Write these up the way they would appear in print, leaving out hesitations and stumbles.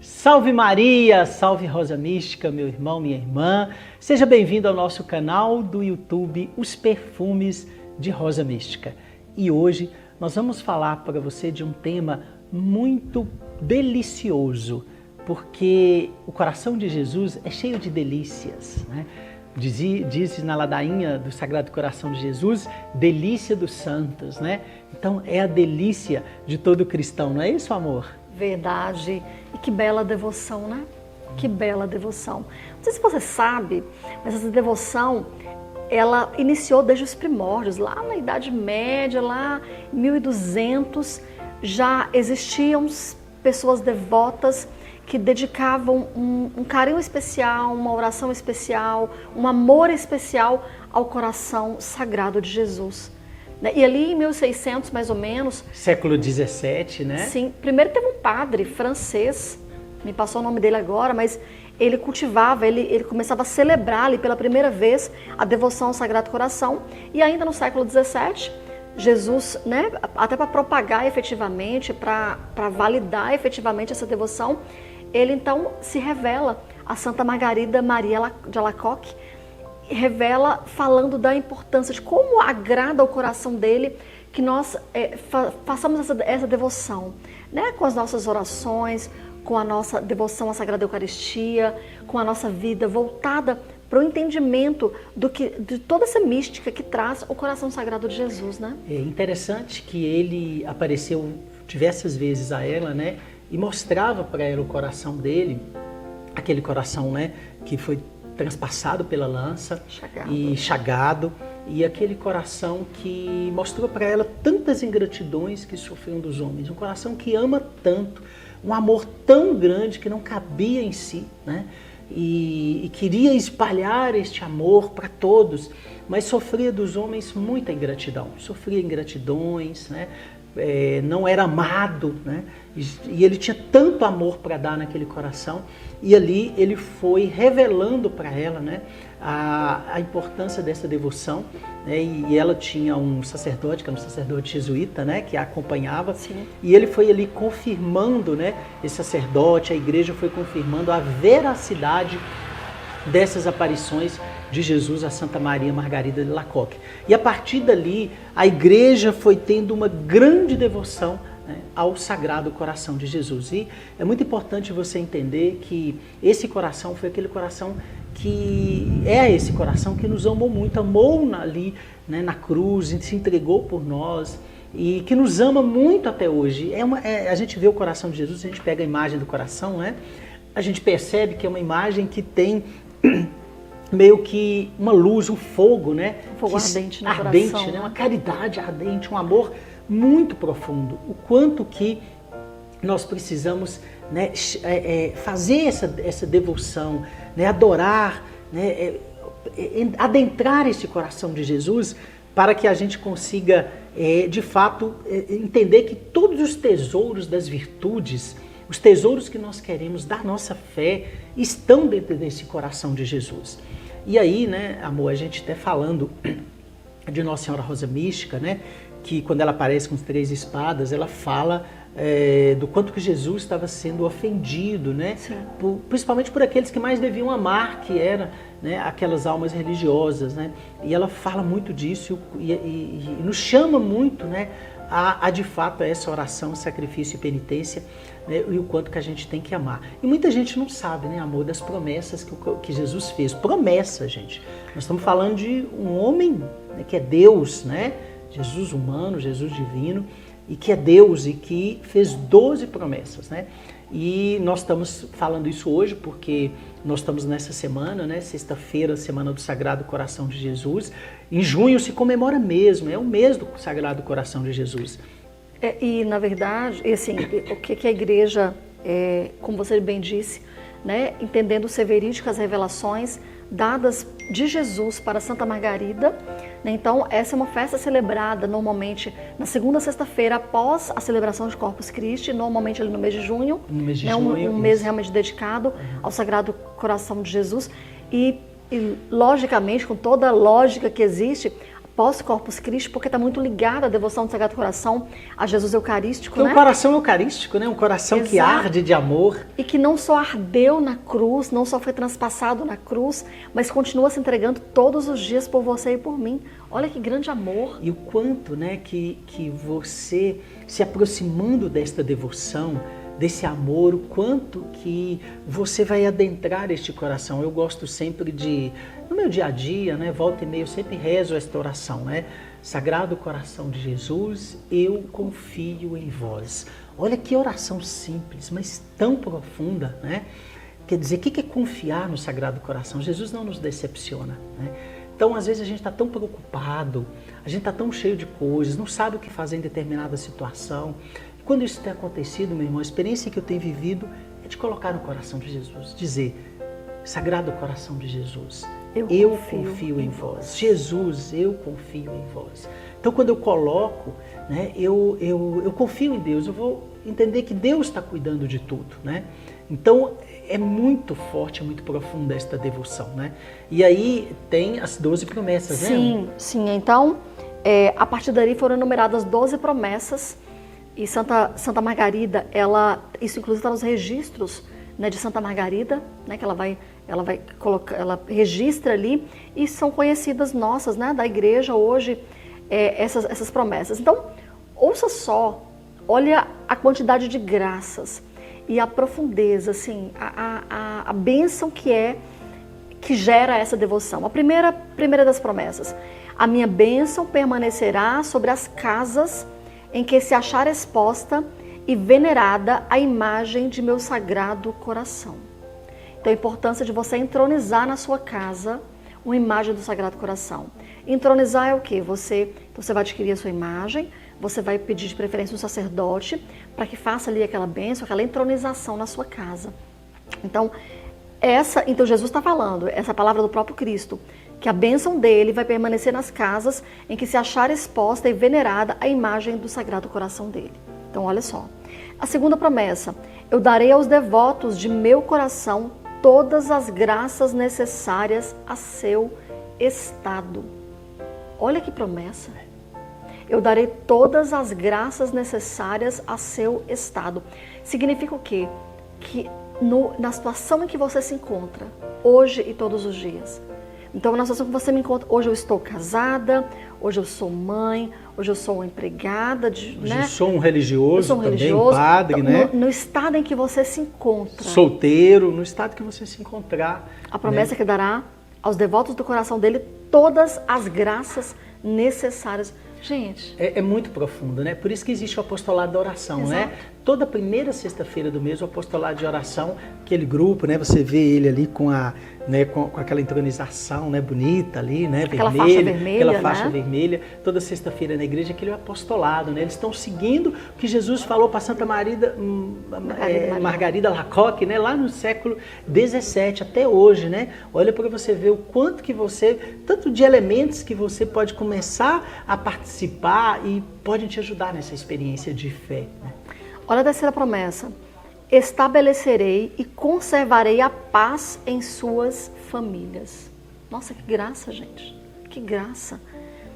Salve Maria, salve Rosa Mística, meu irmão, minha irmã. Seja bem-vindo ao nosso canal do YouTube, Os Perfumes de Rosa Mística. E hoje nós vamos falar para você de um tema muito delicioso, porque o coração de Jesus é cheio de delícias, né? Diz na ladainha do Sagrado Coração de Jesus, delícia dos santos, né? Então é a delícia de todo cristão, não é isso, amor? Verdade. E que bela devoção, né? Que bela devoção. Não sei se você sabe, mas essa devoção, ela iniciou desde os primórdios, lá na Idade Média, lá em 1200, já existiam pessoas devotas que dedicavam um carinho especial, uma oração especial, um amor especial ao coração sagrado de Jesus. E ali em 1600, mais ou menos... Século XVII, né? Sim. Primeiro teve um padre francês, me passou o nome dele agora, mas ele cultivava, ele começava a celebrar ali pela primeira vez a devoção ao Sagrado Coração. E ainda no século XVII, Jesus, né, até para propagar efetivamente, para validar efetivamente essa devoção, ele então se revela a Santa Margarida Maria de Alacoque, revela falando da importância de como agrada ao coração dele que nós façamos essa devoção, né? Com as nossas orações, com a nossa devoção à Sagrada Eucaristia, com a nossa vida voltada para o entendimento de toda essa mística que traz o coração sagrado de Jesus, né? É interessante que ele apareceu diversas vezes a ela, né? E mostrava para ela o coração dele, aquele coração, né? Que foi transpassado pela lança e chagado, e aquele coração que mostrou para ela tantas ingratidões que sofriam dos homens, um coração que ama tanto, um amor tão grande que não cabia em si, né? E queria espalhar este amor para todos, mas sofria dos homens muita ingratidão, sofria ingratidões, né? Não era amado, né? E ele tinha tanto amor para dar naquele coração, e ali ele foi revelando para ela, né, a importância dessa devoção, né? E ela tinha um sacerdote, que era um sacerdote jesuíta, né, que a acompanhava. Sim. E ele foi ali confirmando, né, esse sacerdote, a igreja foi confirmando a veracidade dessas aparições de Jesus a Santa Maria Margarida de Alacoque. E a partir dali, a igreja foi tendo uma grande devoção, né, ao Sagrado Coração de Jesus. E é muito importante você entender que esse coração foi aquele coração que esse coração que nos amou muito, amou ali, né, na cruz, se entregou por nós e que nos ama muito até hoje. A gente vê o coração de Jesus, a gente pega a imagem do coração, né? A gente percebe que é uma imagem que tem meio que uma luz, um fogo, né? Um fogo ardente no ardente, coração, né? Uma caridade ardente, um amor muito profundo. O quanto que nós precisamos, né, fazer essa devoção, né, adorar, né, adentrar esse coração de Jesus para que a gente consiga, de fato, entender que todos os tesouros das virtudes, os tesouros que nós queremos da nossa fé estão dentro desse coração de Jesus. E aí, né, amor, a gente até falando de Nossa Senhora Rosa Mística, né, que quando ela aparece com as 3 espadas, ela fala do quanto que Jesus estava sendo ofendido, né, principalmente por aqueles que mais deviam amar, que eram, né, aquelas almas religiosas, né, e ela fala muito disso e nos chama muito, né, a de fato essa oração, sacrifício e penitência, né, e o quanto que a gente tem que amar. E muita gente não sabe, né, amor, das promessas que Jesus fez. Promessa, gente. Nós estamos falando de um homem, né, que é Deus, né? Jesus humano, Jesus divino, e que é Deus e que fez 12 promessas, né? E nós estamos falando isso hoje porque nós estamos nessa semana, né? Sexta-feira, Semana do Sagrado Coração de Jesus. Em junho se comemora mesmo, é o mês do Sagrado Coração de Jesus. E na verdade, assim, o que a igreja, como você bem disse, né, entendendo ser verídicas as revelações dadas de Jesus para Santa Margarida, né? Então essa é uma festa celebrada normalmente na segunda sexta-feira após a celebração de Corpus Christi, normalmente ali no mês de junho, né? Um mês realmente dedicado ao Sagrado Coração de Jesus e logicamente, com toda a lógica que existe, pós-Corpus Christi, porque está muito ligada a devoção do Sagrado Coração a Jesus Eucarístico, Que é né? um coração eucarístico, né? Um coração que Exato. arde de amor. E que não só ardeu na cruz, não só foi transpassado na cruz, mas continua se entregando todos os dias por você e por mim. Olha que grande amor. E o quanto, né, que você se aproximando desta devoção, desse amor, o quanto que você vai adentrar este coração. Eu gosto sempre de, no meu dia a dia, né, volta e meia, eu sempre rezo esta oração, né? Sagrado Coração de Jesus, eu confio em vós. Olha que oração simples, mas tão profunda, né? Quer dizer, o que é confiar no Sagrado Coração? Jesus não nos decepciona, né? Então, às vezes, a gente está tão preocupado, a gente está tão cheio de coisas, não sabe o que fazer em determinada situação. E quando isso tem acontecido, meu irmão, a experiência que eu tenho vivido é de colocar no coração de Jesus, dizer, Sagrado Coração de Jesus, eu confio em vós. Jesus, eu confio em vós. Então, quando eu coloco, né, eu confio em Deus, eu vou entender que Deus está cuidando de tudo, né? Então, é muito forte, é muito profunda esta devoção, né? E aí tem as 12 promessas, né? Sim. Então, a partir dali foram enumeradas 12 promessas e Santa Margarida, isso inclusive está nos registros, né, de Santa Margarida, né, que ela vai colocar, ela registra ali e são conhecidas nossas, né, da igreja hoje, essas promessas. Então, ouça só, olha a quantidade de graças e a profundeza, assim, a bênção que gera essa devoção. A primeira das promessas, a minha bênção permanecerá sobre as casas em que se achar exposta e venerada a imagem de meu Sagrado Coração. Então, a importância de você entronizar na sua casa uma imagem do Sagrado Coração. Entronizar é o quê? Então você vai adquirir a sua imagem, você vai pedir de preferência um sacerdote para que faça ali aquela bênção, aquela entronização na sua casa. Então Jesus está falando, essa palavra do próprio Cristo, que a bênção dele vai permanecer nas casas em que se achar exposta e venerada a imagem do Sagrado Coração dele. Então, olha só. A segunda promessa, eu darei aos devotos de meu coração todas as graças necessárias a seu estado. Olha que promessa. Eu darei todas as graças necessárias a seu estado. Significa o quê? Que na situação em que você se encontra, hoje e todos os dias. Então, na situação que você me encontra, hoje eu estou casada, hoje eu sou mãe, hoje eu sou uma empregada. Hoje eu sou um religioso, padre, então, né? No estado em que você se encontra. Solteiro, no estado que você se encontrar. A promessa, né, que dará aos devotos do coração dele todas as graças necessárias. Gente... É muito profundo, né? Por isso que existe o apostolado da oração, exato, né? Toda primeira sexta-feira do mês, o apostolado de oração, aquele grupo, né? Você vê ele ali com aquela entronização, né? Bonita ali, né? Aquela faixa vermelha, aquela faixa vermelha. Toda sexta-feira na igreja, aquele apostolado, né? Eles estão seguindo o que Jesus falou para Santa Margarida Lacoque, né? Lá no século XVII, até hoje, né? Olha para você ver o quanto que tanto de elementos que você pode começar a participar e podem te ajudar nessa experiência de fé, né? Olha a terceira promessa. Estabelecerei e conservarei a paz em suas famílias. Nossa, que graça, gente. Que graça.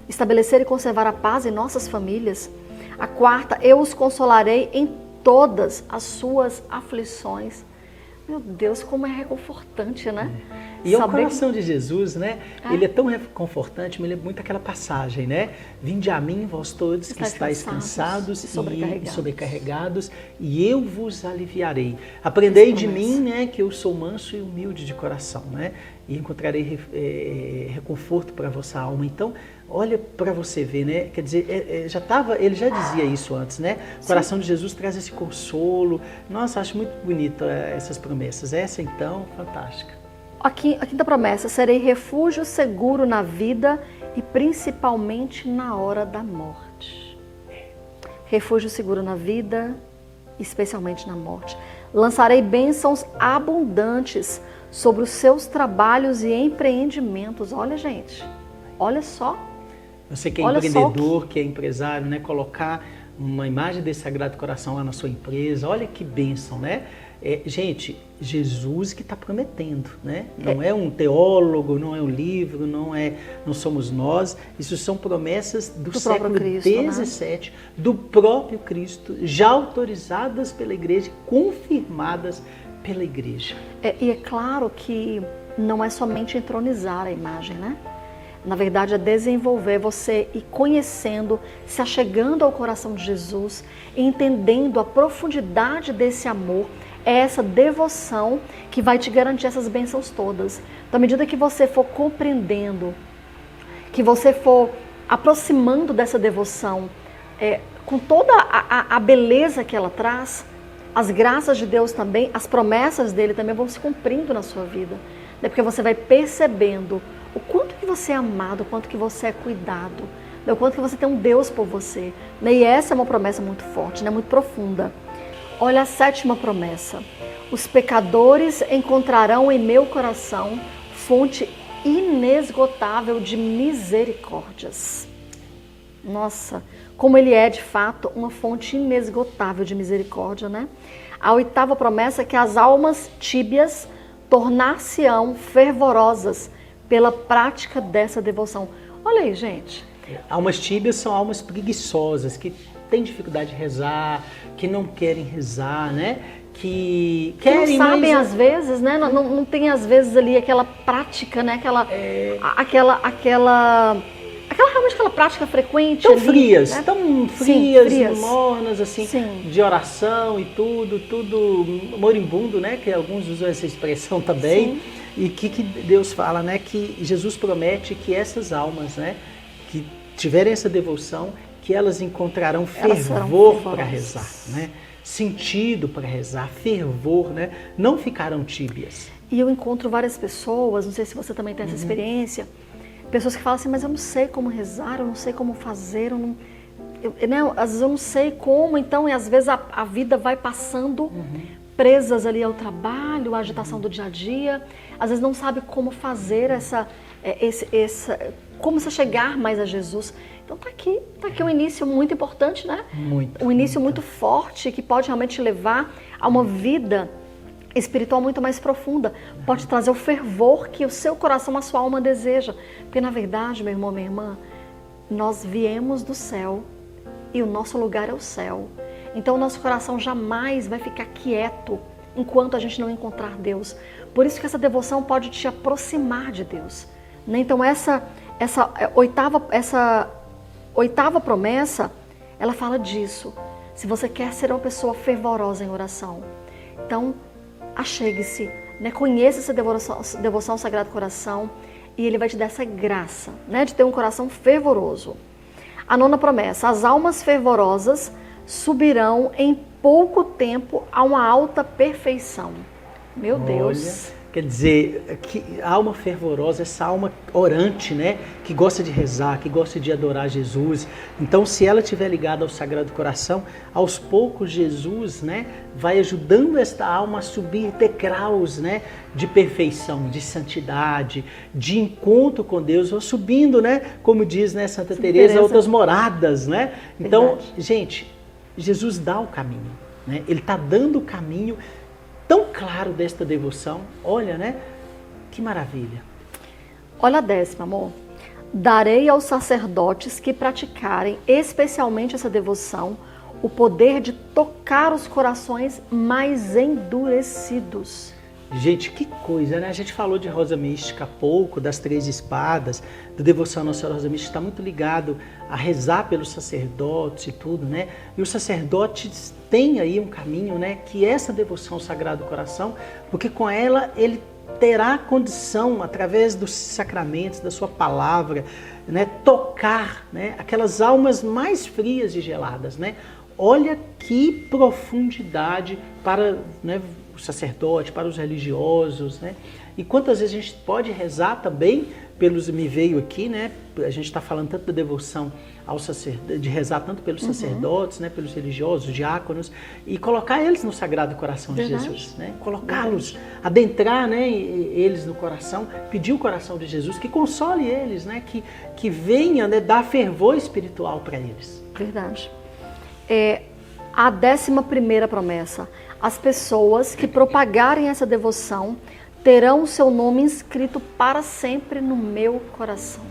Estabelecer e conservar a paz em nossas famílias. A quarta, eu os consolarei em todas as suas aflições. Meu Deus, como é reconfortante, né? E é o coração de Jesus, né? Ele é tão reconfortante, me lembra muito aquela passagem, né? Vinde a mim, vós todos que estáis cansados e sobrecarregados, e eu vos aliviarei. Aprendei de mim, né? Que eu sou manso e humilde de coração, né? E encontrarei reconforto para a vossa alma. Então, olha para você ver, né? Quer dizer, ele já dizia isso antes, né? O coração de Jesus traz esse consolo. Nossa, acho muito bonito essas promessas. Essa, então, fantástica. A quinta promessa, serei refúgio seguro na vida e principalmente na hora da morte. Refúgio seguro na vida, especialmente na morte. Lançarei bênçãos abundantes sobre os seus trabalhos e empreendimentos. Olha, gente, olha só. Você que é empreendedor, que é empresário, né? Colocar uma imagem desse Sagrado Coração lá na sua empresa, olha que bênção, né? Gente, Jesus que está prometendo, né? Não é um teólogo, não é um livro, não somos nós. Isso são promessas do século XVII, do próprio Cristo, já autorizadas pela igreja, confirmadas pela igreja. E é claro que não é somente entronizar a imagem, né? Na verdade, é desenvolver você e conhecendo, se achegando ao coração de Jesus, entendendo a profundidade desse amor, é essa devoção que vai te garantir essas bênçãos todas. Então, à medida que você for compreendendo, que você for aproximando dessa devoção, com toda a beleza que ela traz, as graças de Deus também, as promessas dele também vão se cumprindo na sua vida. Porque você vai percebendo o quanto que você é amado, o quanto que você é cuidado, o quanto que você tem um Deus por você. E essa é uma promessa muito forte, muito profunda. Olha a 7ª promessa. Os pecadores encontrarão em meu coração fonte inesgotável de misericórdias. Nossa, como ele é de fato uma fonte inesgotável de misericórdia, né? A 8ª promessa é que as almas tíbias tornar-se-ão fervorosas pela prática dessa devoção. Olha aí, gente. Almas tíbias são almas preguiçosas, que têm dificuldade de rezar, que não querem rezar, né? Que querem, não sabem às vezes, né? Não tem às vezes ali aquela prática, né? Aquela realmente aquela prática frequente. Tão ali, frias, né? tão frias, mornas, assim, de oração e tudo moribundo, né? Que alguns usam essa expressão também. Sim. E que Deus fala, né? Que Jesus promete que essas almas, né? Que tiverem essa devoção, que elas encontrarão fervor para rezar, né? Sentido para rezar, fervor, né? Não ficarão tíbias. E eu encontro várias pessoas, não sei se você também tem essa experiência, pessoas que falam assim, mas eu não sei como rezar, eu não sei como fazer, às vezes eu não sei como, então, e às vezes a vida vai passando presas ali ao trabalho, à agitação do dia a dia, às vezes não sabe como fazer como se chegar mais a Jesus. Então tá aqui um início muito importante, né? Um início muito forte, que pode realmente levar a uma vida espiritual muito mais profunda. Pode trazer o fervor que o seu coração, a sua alma deseja. Porque na verdade, meu irmão, minha irmã, nós viemos do céu e o nosso lugar é o céu. Então o nosso coração jamais vai ficar quieto enquanto a gente não encontrar Deus. Por isso que essa devoção pode te aproximar de Deus. Então essa oitava promessa, ela fala disso. Se você quer ser uma pessoa fervorosa em oração, então achegue-se, né? Conheça essa devoção ao Sagrado Coração e ele vai te dar essa graça, né? De ter um coração fervoroso. A 9ª promessa, as almas fervorosas subirão em pouco tempo a uma alta perfeição. Meu Deus! Quer dizer, que a alma fervorosa, essa alma orante, né? Que gosta de rezar, que gosta de adorar Jesus. Então, se ela estiver ligada ao Sagrado Coração, aos poucos Jesus, né? Vai ajudando esta alma a subir degraus, né? De perfeição, de santidade, de encontro com Deus, ou subindo, né? Como diz, né, Santa Teresa, outras moradas, né? Então, gente, Jesus dá o caminho, né? Ele está dando o caminho tão claro desta devoção. Olha, né? Que maravilha. Olha a 10ª, amor. Darei aos sacerdotes que praticarem especialmente essa devoção o poder de tocar os corações mais endurecidos. Gente, que coisa, né? A gente falou de Rosa Mística há pouco, das 3 espadas, da devoção à Nossa Senhora Rosa Mística, está muito ligado a rezar pelos sacerdotes e tudo, né? E os sacerdotes têm aí um caminho, né? Que é essa devoção ao Sagrado Coração, porque com ela ele terá condição, através dos sacramentos, da sua palavra, né? Tocar, né? Aquelas almas mais frias e geladas, né? Olha que profundidade para, né, o sacerdote, para os religiosos, né? E quantas vezes a gente pode rezar também pelos, me veio aqui, né? A gente está falando tanto da devoção ao sacerdote, de rezar tanto pelos sacerdotes, né? Pelos religiosos, diáconos, e colocar eles no Sagrado Coração de Jesus, né? Colocá-los, adentrar, né? Eles no coração, pedir o coração de Jesus, que console eles, né? Que venha, né? Dar fervor espiritual para eles. Verdade. A 11ª promessa. as pessoas que propagarem essa devoção terão o seu nome inscrito para sempre no meu coração.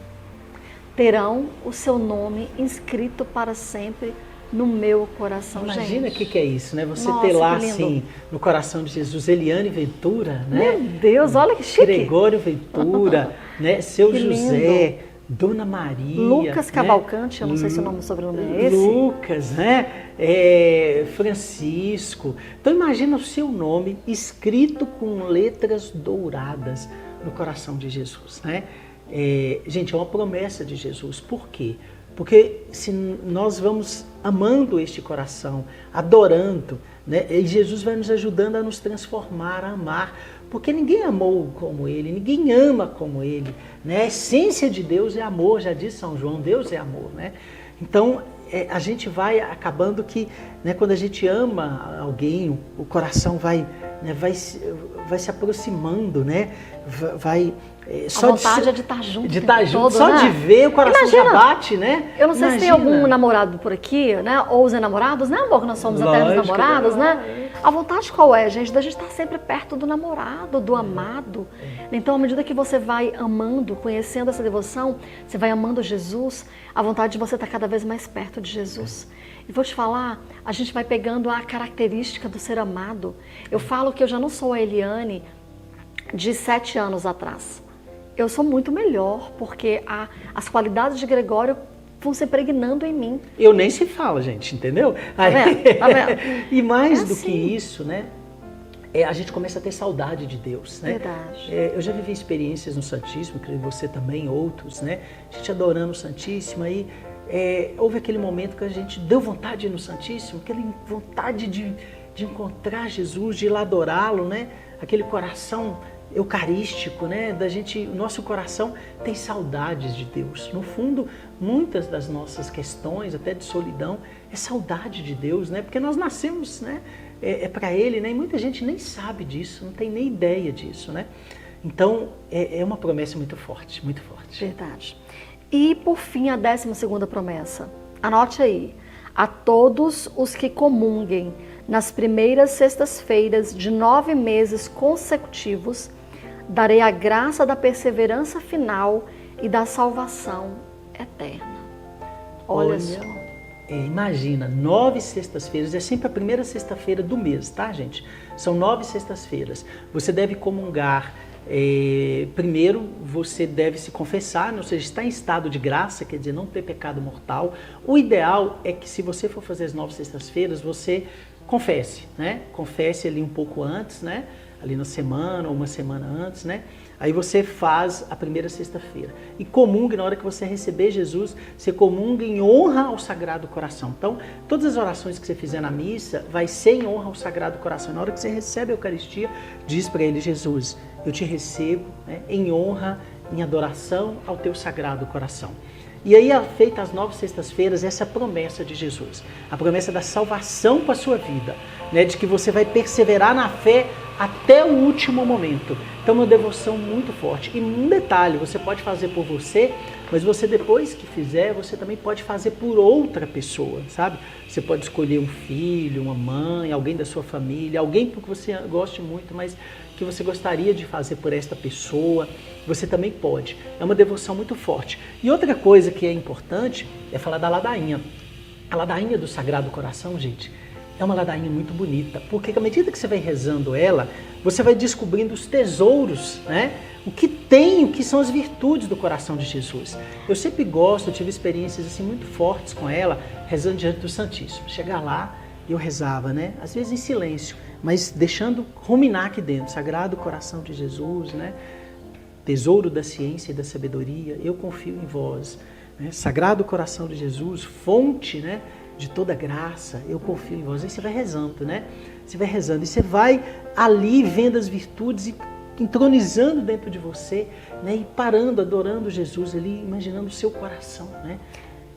Terão o seu nome inscrito para sempre no meu coração. Imagina o que é isso, né? Você Nossa, ter lá, que lindo. assim, no coração de Jesus, Eliane Ventura, né? Meu Deus, olha que chique. Gregório Ventura, né? Seu Que José, Dona Maria. Lucas né? Cavalcante, eu não sei se o nome do sobrenome é esse. Lucas, né? Francisco. Então imagina o seu nome escrito com letras douradas no coração de Jesus, né? Gente, é uma promessa de Jesus. Por quê? Porque se nós vamos amando este coração, adorando, né? E Jesus vai nos ajudando a nos transformar, a amar. Porque ninguém amou como Ele, ninguém ama como Ele, né? A essência de Deus é amor, já diz São João, Deus é amor, né? Então, a gente vai acabando que, né, quando a gente ama alguém, o coração vai se aproximando, né? A vontade é de estar junto. De estar junto, todo, só né? de ver o coração Imagina, já bate, né? Eu não sei se tem algum namorado por aqui, né? Ou os enamorados, né, amor? Que nós somos eternos namorados, né? A vontade qual é, gente? Da gente estar sempre perto do namorado, do amado. Então, à medida que você vai amando, conhecendo essa devoção, você vai amando Jesus, a vontade de você estar cada vez mais perto de Jesus. E vou te falar, a gente vai pegando a característica do ser amado. Eu falo que eu já não sou a Eliane de 7 anos atrás. Eu sou muito melhor, porque as qualidades de Gregório vão se impregnando em mim. Eu nem se fala, gente, entendeu? Tá vendo? Tá vendo? E mais do assim. que isso, né? A gente começa a ter saudade de Deus, né? Verdade. Eu já vivi experiências no Santíssimo, creio você também, outros, né? A gente adorando o Santíssimo, aí houve aquele momento que a gente deu vontade de ir no Santíssimo, aquela vontade de encontrar Jesus, de ir lá adorá-lo, né? Aquele coração eucarístico, né? O nosso coração tem saudades de Deus. No fundo, muitas das nossas questões, até de solidão, é saudade de Deus, né? Porque nós nascemos, né? Para Ele, né? E muita gente nem sabe disso, não tem nem ideia disso, né? Então, é uma promessa muito forte, muito forte. Verdade. E, por fim, a 12ª promessa. Anote aí. A todos os que comunguem nas primeiras sextas-feiras de 9 meses consecutivos, darei a graça da perseverança final e da salvação eterna. Olha só. Imagina, 9 sextas-feiras, é sempre a primeira sexta-feira do mês, tá, gente? São 9 sextas-feiras. Você deve comungar. Primeiro, você deve se confessar, ou seja, está em estado de graça, quer dizer, não ter pecado mortal. O ideal é que, se você for fazer as 9 sextas-feiras, você confesse, né? Confesse ali um pouco antes, né? Ali na semana ou uma semana antes, né? Aí você faz a primeira sexta-feira. E comungue, na hora que você receber Jesus, você comunga em honra ao Sagrado Coração. Então, todas as orações que você fizer na missa, vai ser em honra ao Sagrado Coração. Na hora que você recebe a Eucaristia, diz para ele: Jesus, eu te recebo, né, em honra, em adoração ao teu Sagrado Coração. E aí, feita as 9 sextas-feiras, essa é a promessa de Jesus. A promessa da salvação para a sua vida, né, de que você vai perseverar na fé até o último momento. Então, uma devoção muito forte. E um detalhe, você pode fazer por você, mas você, depois que fizer, você também pode fazer por outra pessoa, sabe? Você pode escolher um filho, uma mãe, alguém da sua família, alguém que você goste muito, mas que você gostaria de fazer por esta pessoa, você também pode. É uma devoção muito forte. E outra coisa que é importante é falar da ladainha. A ladainha do Sagrado Coração, gente, é uma ladainha muito bonita, porque à medida que você vai rezando ela, você vai descobrindo os tesouros, né? O que são as virtudes do coração de Jesus. Eu sempre gosto, eu tive experiências assim muito fortes com ela, rezando diante do Santíssimo. Chegar lá, eu rezava, né? Às vezes em silêncio, mas deixando ruminar aqui dentro. Sagrado Coração de Jesus, né? Tesouro da ciência e da sabedoria, eu confio em vós. Né? Sagrado Coração de Jesus, fonte, né, de toda graça, eu confio em vós. Aí você vai rezando, né? Você vai rezando e você vai ali vendo as virtudes e entronizando dentro de você, né? E parando, adorando Jesus ali, imaginando o seu coração, né?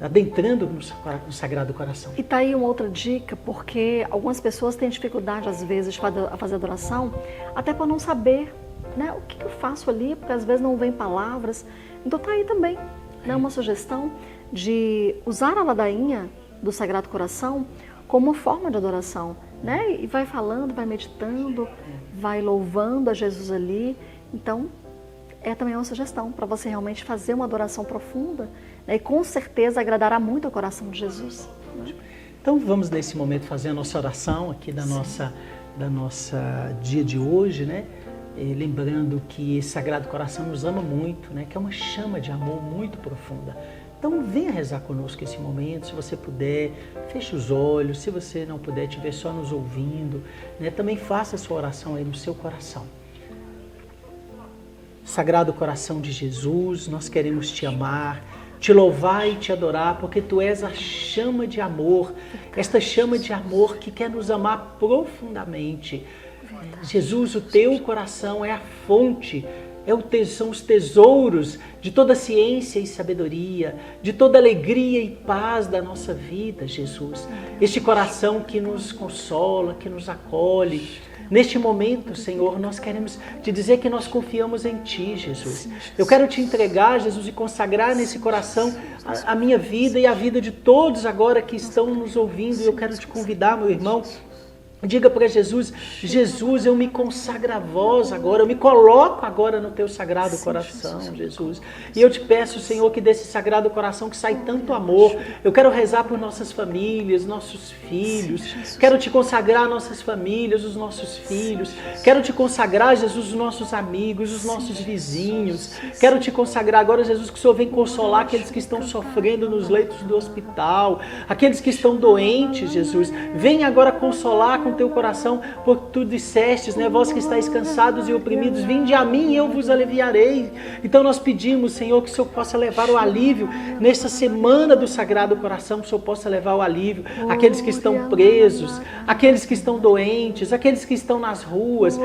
Adentrando no Sagrado Coração. E tá aí uma outra dica, porque algumas pessoas têm dificuldade, às vezes, de fazer adoração, até para não saber, né, o que eu faço ali, porque às vezes não vem palavras. Então tá aí também, né, uma sugestão de usar a ladainha do Sagrado Coração como uma forma de adoração. né? E vai falando, vai meditando, vai louvando a Jesus ali. Então, é também uma sugestão para você realmente fazer uma adoração profunda, né? E com certeza agradará muito ao coração de Jesus. Né? Então vamos nesse momento fazer a nossa oração aqui da nossa dia de hoje, né? E lembrando que esse Sagrado Coração nos ama muito, né? Que é uma chama de amor muito profunda. Então venha rezar conosco esse momento, se você puder, feche os olhos, se você não puder, estiver só nos ouvindo, né? Também faça a sua oração aí no seu coração. Sagrado Coração de Jesus, nós queremos te amar, te louvar e te adorar, porque tu és a chama de amor, esta chama de amor que quer nos amar profundamente. Jesus, o teu coração é a fonte, são os tesouros de toda ciência e sabedoria, de toda alegria e paz da nossa vida, Jesus. Este coração que nos consola, que nos acolhe. Neste momento, Senhor, nós queremos te dizer que nós confiamos em Ti, Jesus. Eu quero te entregar, Jesus, e consagrar nesse coração a minha vida e a vida de todos agora que estão nos ouvindo. E eu quero te convidar, meu irmão, diga para Jesus, Jesus, eu me consagro a vós agora, eu me coloco agora no teu Sagrado Coração, Jesus. E eu te peço, Senhor, que desse Sagrado Coração que sai tanto amor, eu quero rezar por nossas famílias, nossos filhos, quero te consagrar nossas famílias, os nossos filhos, quero te consagrar, Jesus, os nossos amigos, os nossos vizinhos, quero te consagrar agora, Jesus, que o Senhor vem consolar aqueles que estão sofrendo nos leitos do hospital, aqueles que estão doentes, Jesus, vem agora consolar com teu coração, porque tu dissestes, né, vós que estáis cansados e oprimidos, vinde a mim e eu vos aliviarei. Então nós pedimos, Senhor, que o Senhor possa levar o alívio nesta semana do Sagrado Coração, que o Senhor possa levar o alívio àqueles que estão presos, àqueles que estão doentes, àqueles que estão nas ruas.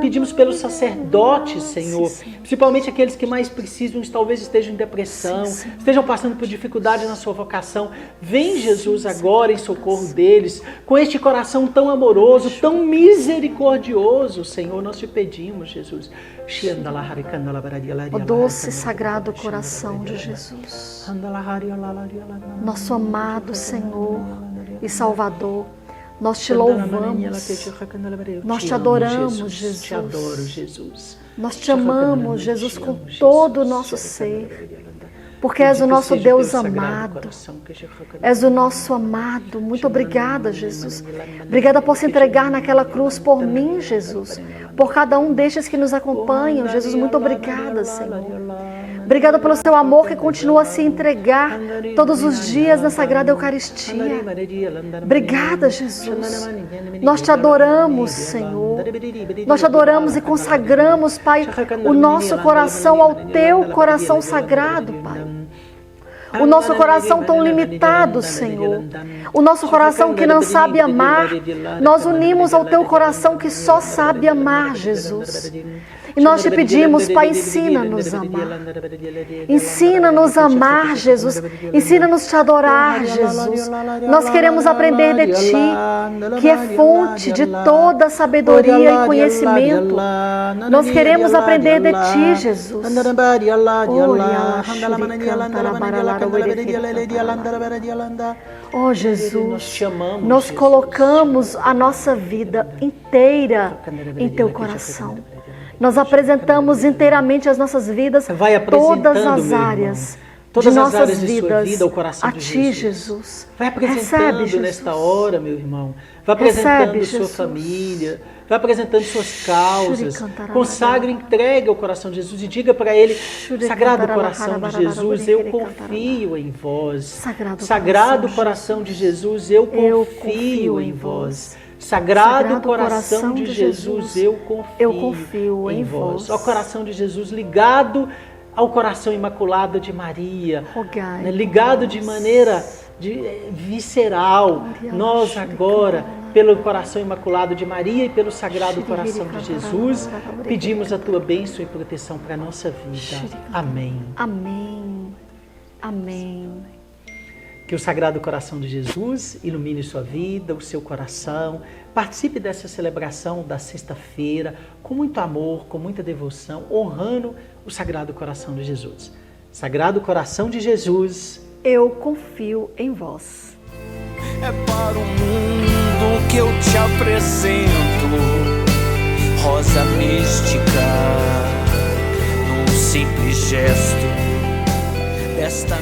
Pedimos pelos sacerdotes, Senhor, principalmente aqueles que mais precisam, talvez estejam em depressão, estejam passando por dificuldade na sua vocação. Vem, Jesus, agora em socorro deles, com este coração tão amoroso, tão misericordioso, Senhor, nós te pedimos, Jesus. O doce Sagrado Coração de Jesus, nosso amado Senhor e Salvador, nós te louvamos, nós te adoramos, Jesus. Te adoro, Jesus. Nós te amamos, Jesus, com todo o nosso ser. Porque és o nosso Deus amado, és o nosso amado. Muito obrigada, Jesus. Obrigada por se entregar naquela cruz por mim, Jesus. Por cada um destes que nos acompanham, Jesus. Muito obrigada, Senhor. Obrigada pelo seu amor que continua a se entregar todos os dias na Sagrada Eucaristia. Obrigada, Jesus. Nós te adoramos, Senhor. Nós te adoramos e consagramos, Pai, o nosso coração ao teu coração sagrado, Pai. O nosso coração tão limitado, Senhor. O nosso coração que não sabe amar, nós unimos ao teu coração que só sabe amar, Jesus. E nós te pedimos, Pai, ensina-nos a amar. Ensina-nos a amar, Jesus. Ensina-nos a te adorar, Jesus. Nós queremos aprender de Ti, que é fonte de toda sabedoria e conhecimento. Nós queremos aprender de Ti, Jesus. Oh, Jesus, nós colocamos a nossa vida inteira em Teu coração. Nós apresentamos inteiramente as nossas vidas, todas as áreas de nossas vidas, a Ti, Jesus. Vai apresentando nesta hora, meu irmão. Vai apresentando sua família, vai apresentando suas causas. Consagre, entregue ao coração de Jesus e diga para Ele, Sagrado Coração de Jesus, eu confio em vós. Sagrado Coração de Jesus, eu confio em vós. Sagrado Coração de Jesus, eu confio em vós. Ó coração de Jesus, ligado ao coração imaculado de Maria, né, ligado de maneira visceral, nós agora, pelo coração imaculado de Maria e pelo Sagrado Coração de Jesus, pedimos a Tua bênção e proteção para a nossa vida. Amém. Amém. Amém. Que o Sagrado Coração de Jesus ilumine sua vida, o seu coração. Participe dessa celebração da sexta-feira com muito amor, com muita devoção, honrando o Sagrado Coração de Jesus. Sagrado Coração de Jesus, eu confio em vós. É para o mundo tudo que eu te apresento, rosa mística, num simples gesto desta